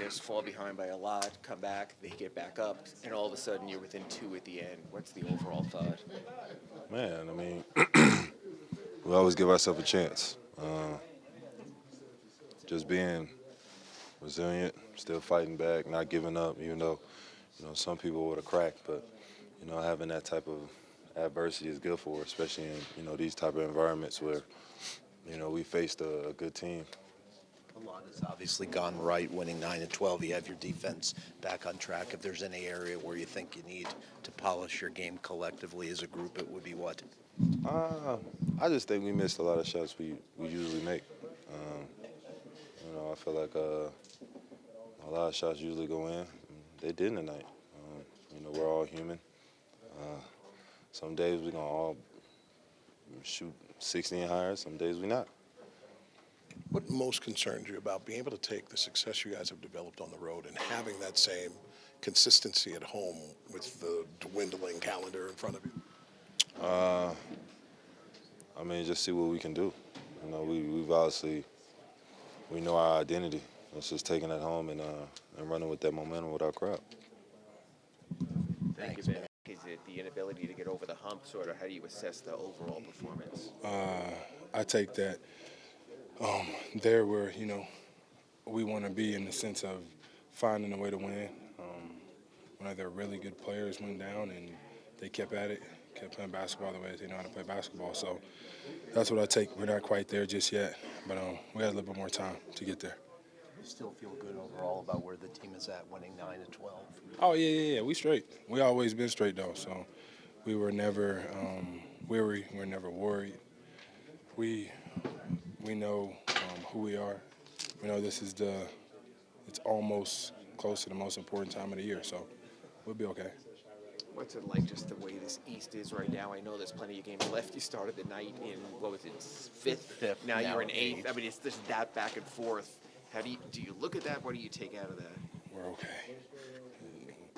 practice, fall behind by a lot, come back, they get back up, and all of a sudden you're within two at the end. What's the overall thought? Man, I mean, we always give ourselves a chance. Just being resilient, still fighting back, not giving up, even though, some people would have cracked. But, having that type of adversity is good for us, especially in, these type of environments where, we faced a good team. A lot has obviously gone right, winning 9 and 12. You have your defense back on track. If there's any area where you think you need to polish your game collectively as a group, it would be what? I just think we missed a lot of shots we usually make. I feel like a lot of shots usually go in. They didn't tonight. We're all human. Some days we're going to all shoot 60 and higher. Some days we're not. What most concerns you about being able to take the success you guys have developed on the road and having that same consistency at home with the dwindling calendar in front of you? Just see what we can do. We've obviously, we know our identity. It's just taking that home and running with that momentum with our crowd. Thank you, Ben. Is it the inability to get over the hump, sort of? How do you assess the overall performance? I take that there where, we want to be in the sense of finding a way to win. One of their really good players went down and they kept at it, kept playing basketball the way they know how to play basketball. So that's what I take. We're not quite there just yet, but we got a little bit more time to get there. You still feel good overall about where the team is at, winning 9 and 12? Oh, yeah. We straight. We always been straight, though. So we were never weary. We're never worried. We know who we are. We know it's almost close to the most important time of the year, so we'll be okay. What's it like, just the way this East is right now? I know there's plenty of games left. You started the night in, what was it, fifth? Now you're in eighth. I mean, it's just that back and forth. How do you look at that? What do you take out of that? We're okay.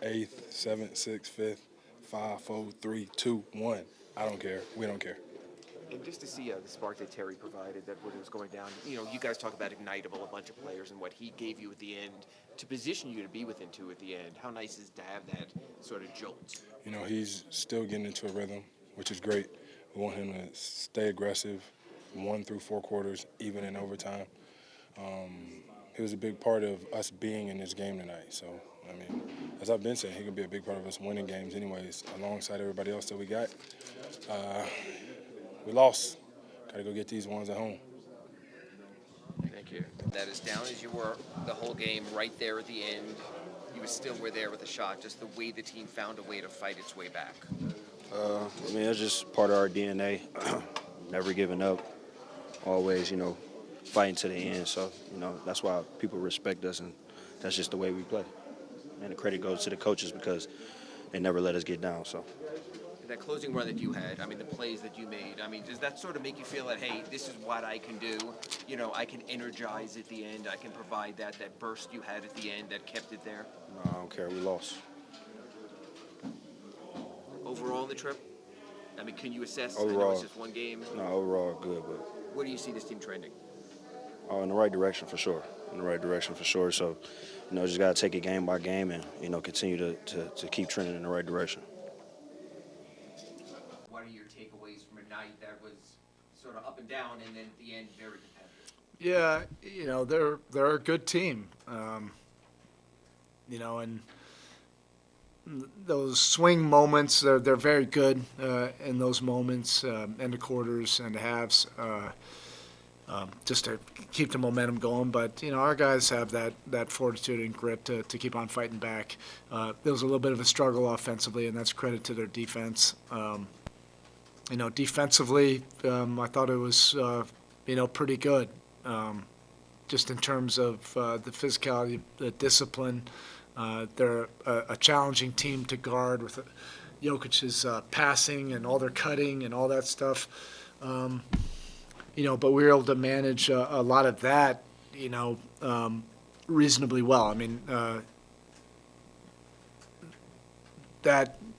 8th, 7th, 6th, 5th, 5, 4, 3, 2, 1. I don't care. We don't care. And just to see the spark that Terry provided, that when it was going down, you guys talk about ignitable, a bunch of players, and what he gave you at the end to position you to be within two at the end. How nice is to have that sort of jolt? He's still getting into a rhythm, which is great. We want him to stay aggressive, 1 through 4 quarters, even in overtime. He was a big part of us being in this game tonight. So, as I've been saying, he could be a big part of us winning games anyways, alongside everybody else that we got. We lost. Got to go get these ones at home. Thank you. That as down as you were the whole game, right there at the end, you still were there with a shot, just the way the team found a way to fight its way back. It's just part of our DNA. Never giving up. Always, fighting to the end. So, that's why people respect us, and that's just the way we play. And the credit goes to the coaches because they never let us get down. So. That closing run that you had, the plays that you made, does that sort of make you feel that, hey, this is what I can do? I can energize at the end. I can provide that burst you had at the end that kept it there? No, I don't care. We lost. Overall in the trip? Can you assess? Overall, I know it's just one game. No, overall good, but. Where do you see this team trending? In the right direction for sure. So, just got to take it game by game and, continue to keep trending in the right direction. What are your takeaways from a night that was sort of up and down and then at the end very competitive? Yeah, they're a good team. And those swing moments, they're very good in those moments, end of quarters and halves, just to keep the momentum going. But, our guys have that fortitude and grit to keep on fighting back. There was a little bit of a struggle offensively, and that's credit to their defense. Defensively, I thought it was, pretty good. Just in terms of the physicality, the discipline. They're a challenging team to guard with Jokic's passing and all their cutting and all that stuff. But we were able to manage a lot of that, reasonably well.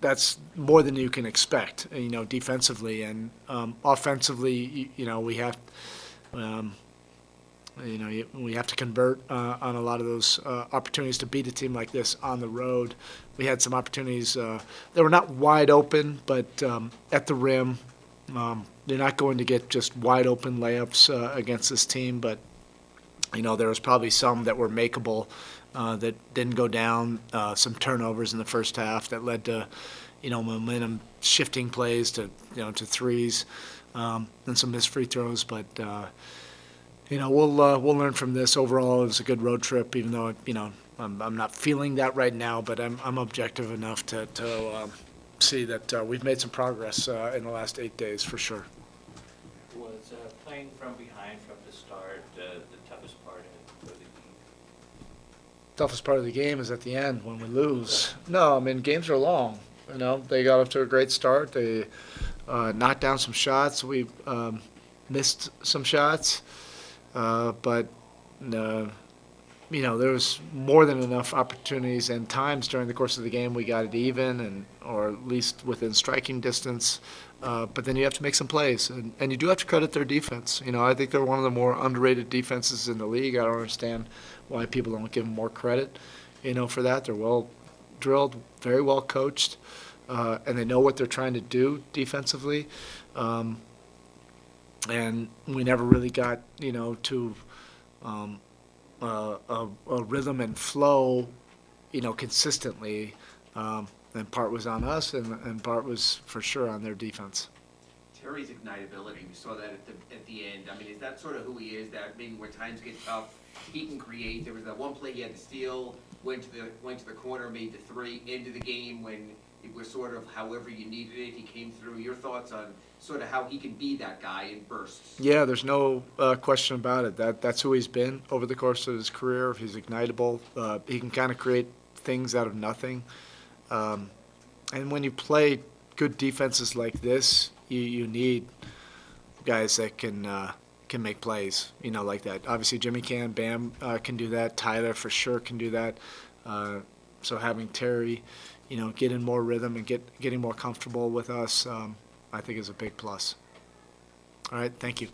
That's more than you can expect, defensively. And offensively, we have, we have to convert on a lot of those opportunities to beat a team like this on the road. We had some opportunities that were not wide open, but at the rim. They're not going to get just wide open layups against this team, but there was probably some that were makeable that didn't go down. Some turnovers in the first half that led to momentum shifting plays to to threes, and some missed free throws. But we'll learn from this. Overall, it was a good road trip, even though I'm not feeling that right now, but I'm objective enough to see that we've made some progress in the last 8 days for sure. Was playing from behind from the start the toughest part of the game? Toughest part of the game is at the end when we lose. No, I mean, games are long. They got off to a great start. They knocked down some shots. We missed some shots, but there was more than enough opportunities and times during the course of the game we got it even, or at least within striking distance. But then you have to make some plays, and you do have to credit their defense. I think they're one of the more underrated defenses in the league. I don't understand why people don't give them more credit, for that. They're well drilled, very well coached, and they know what they're trying to do defensively. And we never really got, to a rhythm and flow, consistently. And part was on us, and part was for sure on their defense. Terry's ignitability, we saw that at the end. I mean, is that sort of who he is? That maybe when times get tough, he can create. There was that one play he had to steal, went to the corner, made the three, into the game when it was sort of however you needed it. He came through. Your thoughts on sort of how he can be that guy in bursts? Yeah, there's no question about it. That's who he's been over the course of his career. He's ignitable. He can kind of create things out of nothing. And when you play good defenses like this, you need guys that can make plays, like that. Obviously, Jimmy can, Bam can do that. Tyler for sure can do that. So having Terry, get in more rhythm and getting more comfortable with us, I think is a big plus. All right, thank you.